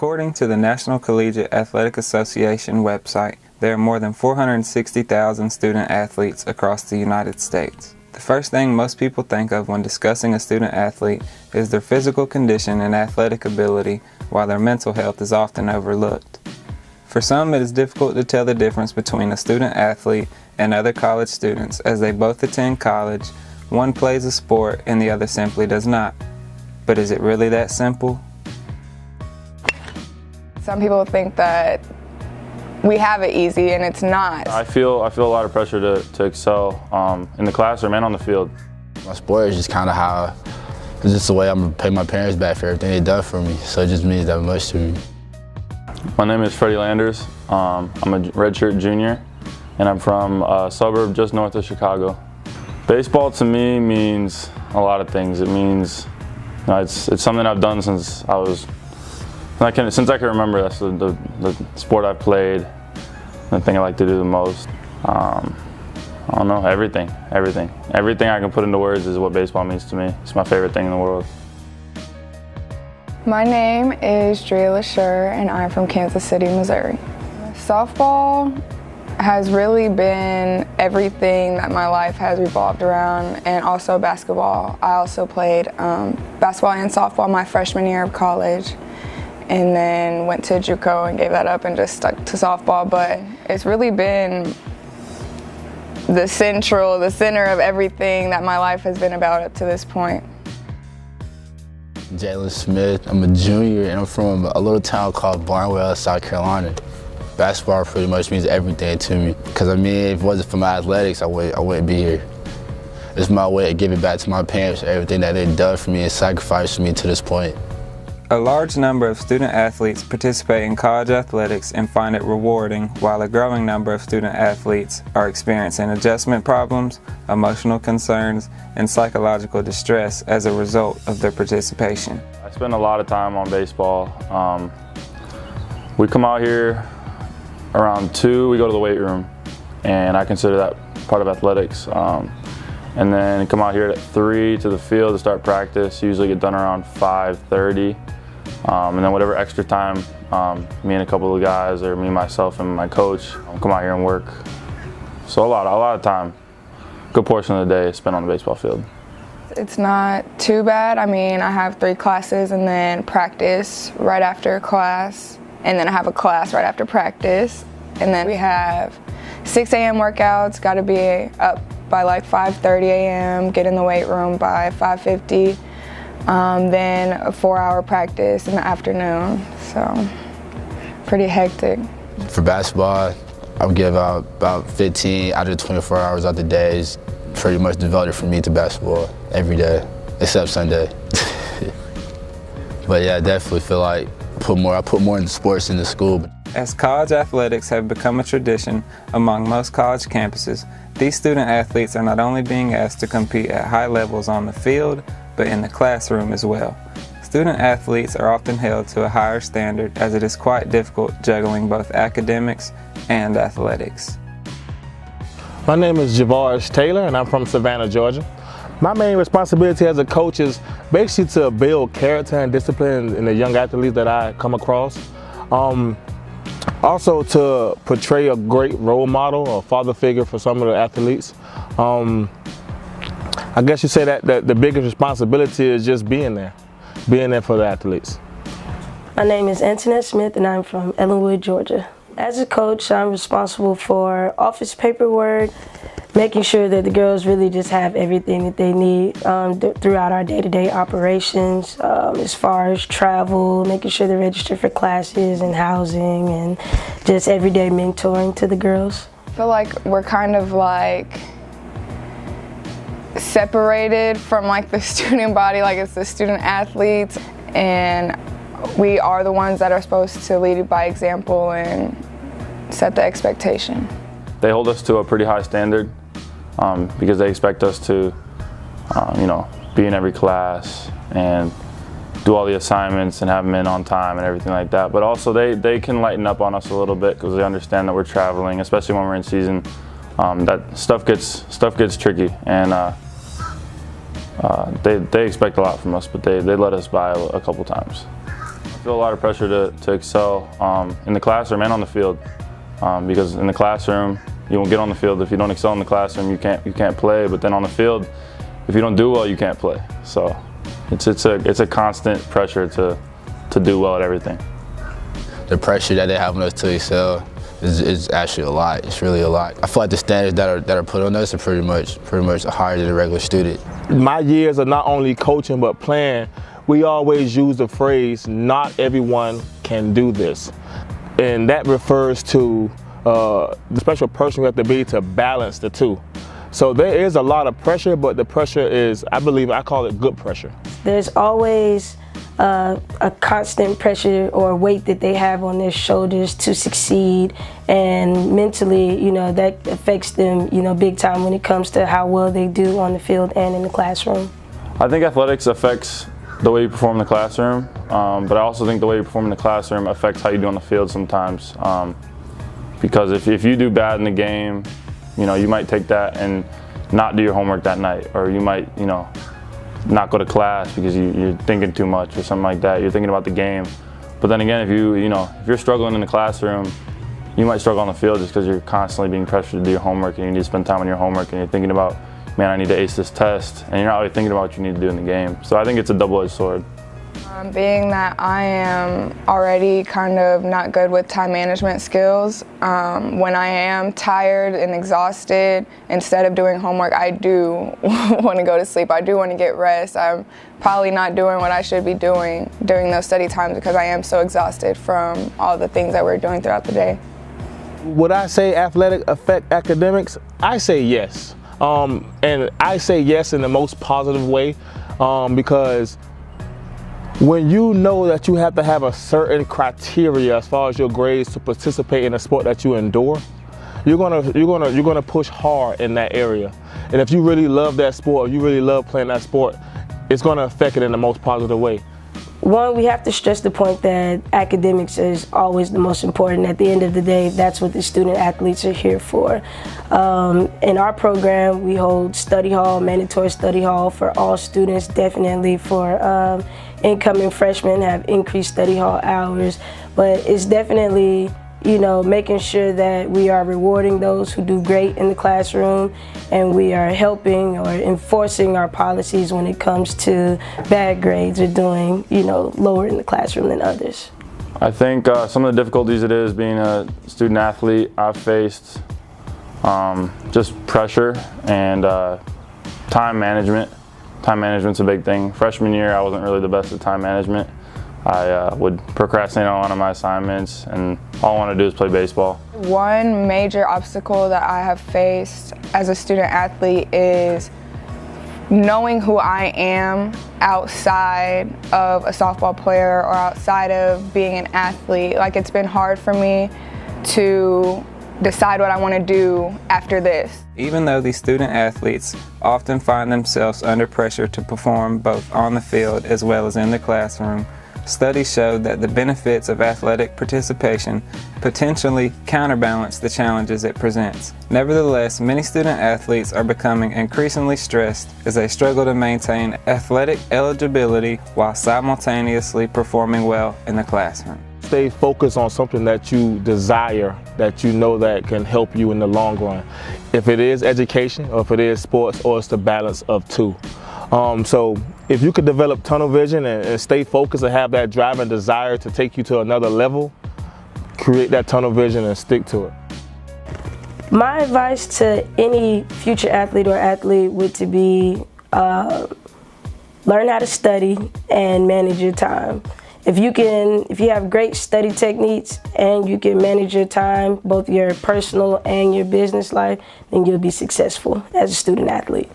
According to the National Collegiate Athletic Association website, there are more than 460,000 student athletes across the United States. The first thing most people think of when discussing a student athlete is their physical condition and athletic ability, while their mental health is often overlooked. For some, it is difficult to tell the difference between a student athlete and other college students, as they both attend college, one plays a sport and the other simply does not. But is it really that simple? Some people think that we have it easy, and it's not. I feel a lot of pressure to excel in the classroom and on the field. My sport is just kind of how, it's just the way I'm gonna pay my parents back for everything they've done for me, so it just means that much to me. My name is Freddie Landers. I'm a redshirt junior, and I'm from a suburb just north of Chicago. Baseball to me means a lot of things. It means, it's something I've done since I can remember. That's the sport I've played, the thing I like to do the most. I don't know, everything. Everything I can put into words is what baseball means to me. It's my favorite thing in the world. My name is Drea LaSure, and I'm from Kansas City, Missouri. Softball has really been everything that my life has revolved around, and also basketball. I also played basketball and softball my freshman year of college, and then went to JUCO and gave that up and just stuck to softball. But it's really been the center of everything that my life has been about up to this point. Jalen Smith, I'm a junior, and I'm from a little town called Barnwell, South Carolina. Basketball pretty much means everything to me, because if it wasn't for my athletics, I wouldn't be here. It's my way of giving back to my parents for everything that they've done for me and sacrificed for me to this point. A large number of student athletes participate in college athletics and find it rewarding, while a growing number of student athletes are experiencing adjustment problems, emotional concerns, and psychological distress as a result of their participation. I spend a lot of time on baseball. We come out here around 2, we go to the weight room, and I consider that part of athletics. And then come out here at 3 to the field to start practice. Usually get done around 5:30. And then whatever extra time, me and a couple of guys, or me, myself, and my coach, come out here and work. So a lot of time, good portion of the day is spent on the baseball field. It's not too bad. I mean, I have 3 classes and then practice right after class, and then I have a class right after practice. And then we have 6 a.m. workouts, got to be up by like 5:30 a.m., get in the weight room by 5:50. Then a 4-hour practice in the afternoon, so pretty hectic. For basketball, I would give out about 15 out of 24 hours out the day is pretty much devoted for me to basketball every day, except Sunday. But yeah, I definitely feel like I put more into sports than the school. As college athletics have become a tradition among most college campuses, these student athletes are not only being asked to compete at high levels on the field, but in the classroom as well. Student athletes are often held to a higher standard, as it is quite difficult juggling both academics and athletics. My name is Javarish Taylor, and I'm from Savannah, Georgia. My main responsibility as a coach is basically to build character and discipline in the young athletes that I come across. Also to portray a great role model or father figure for some of the athletes. I guess you say that the biggest responsibility is just being there for the athletes. My name is Antoinette Smith, and I'm from Ellenwood, Georgia. As a coach, I'm responsible for office paperwork, making sure that the girls really just have everything that they need throughout our day-to-day operations, as far as travel, making sure they're registered for classes and housing, and just everyday mentoring to the girls. I feel like we're kind of like separated from like the student body, like it's the student athletes, and we are the ones that are supposed to lead by example and set the expectation. They hold us to a pretty high standard because they expect us to, be in every class and do all the assignments and have them in on time and everything like that. But also they can lighten up on us a little bit because they understand that we're traveling, especially when we're in season. That stuff gets tricky, and they expect a lot from us, but they let us by a couple times. feel a lot of pressure to excel in the classroom and on the field, because in the classroom you won't get on the field if you don't excel in the classroom. You can't play, but then on the field, if you don't do well, you can't play. So it's a constant pressure to do well at everything. The pressure that they have on us to excel is actually a lot. It's really a lot. I feel like the standards that are put on us are pretty much higher than a regular student. My years of not only coaching but playing, we always use the phrase, not everyone can do this. And that refers to the special person we have to be to balance the two. So there is a lot of pressure, but the pressure is, I call it good pressure. There's always a constant pressure or weight that they have on their shoulders to succeed, and mentally, that affects them, big time when it comes to how well they do on the field and in the classroom. I think athletics affects the way you perform in the classroom, but I also think the way you perform in the classroom affects how you do on the field sometimes. Because if you do bad in the game, you might take that and not do your homework that night, or you might, not go to class because you're thinking too much or something like that. You're thinking about the game. But then again, if you're struggling in the classroom, you might struggle on the field just because you're constantly being pressured to do your homework, and you need to spend time on your homework, and you're thinking about, man, I need to ace this test, and you're not really thinking about what you need to do in the game. So I think it's a double-edged sword. Being that I am already kind of not good with time management skills, when I am tired and exhausted, instead of doing homework, I do want to go to sleep. I do want to get rest. I'm probably not doing what I should be doing during those study times because I am so exhausted from all the things that we're doing throughout the day. Would I say athletic affect academics? I say yes. And I say yes in the most positive way, because when you know that you have to have a certain criteria as far as your grades to participate in a sport that you endure, you're gonna push hard in that area. And if you really love that sport, or you really love playing that sport, it's gonna affect it in the most positive way. One, we have to stress the point that academics is always the most important. At the end of the day, that's what the student athletes are here for. In our program, we hold study hall, mandatory study hall for all students, definitely for incoming freshmen have increased study hall hours, but it's definitely, making sure that we are rewarding those who do great in the classroom, and we are helping or enforcing our policies when it comes to bad grades or doing, lower in the classroom than others. I think some of the difficulties it is being a student athlete, I've faced just pressure and time management. Time management's a big thing. Freshman year, I wasn't really the best at time management. I would procrastinate on one of my assignments, and all I wanted to do is play baseball. One major obstacle that I have faced as a student athlete is knowing who I am outside of a softball player or outside of being an athlete. Like, it's been hard for me to decide what I want to do after this. Even though these student athletes often find themselves under pressure to perform both on the field as well as in the classroom, studies showed that the benefits of athletic participation potentially counterbalance the challenges it presents. Nevertheless, many student athletes are becoming increasingly stressed as they struggle to maintain athletic eligibility while simultaneously performing well in the classroom. Stay focused on something that you desire, that you know that can help you in the long run. If it is education, or if it is sports, or it's the balance of two. So if you could develop tunnel vision and stay focused and have that drive and desire to take you to another level, create that tunnel vision and stick to it. My advice to any future athlete or athlete would to be learn how to study and manage your time. If you have great study techniques and you can manage your time, both your personal and your business life, then you'll be successful as a student athlete.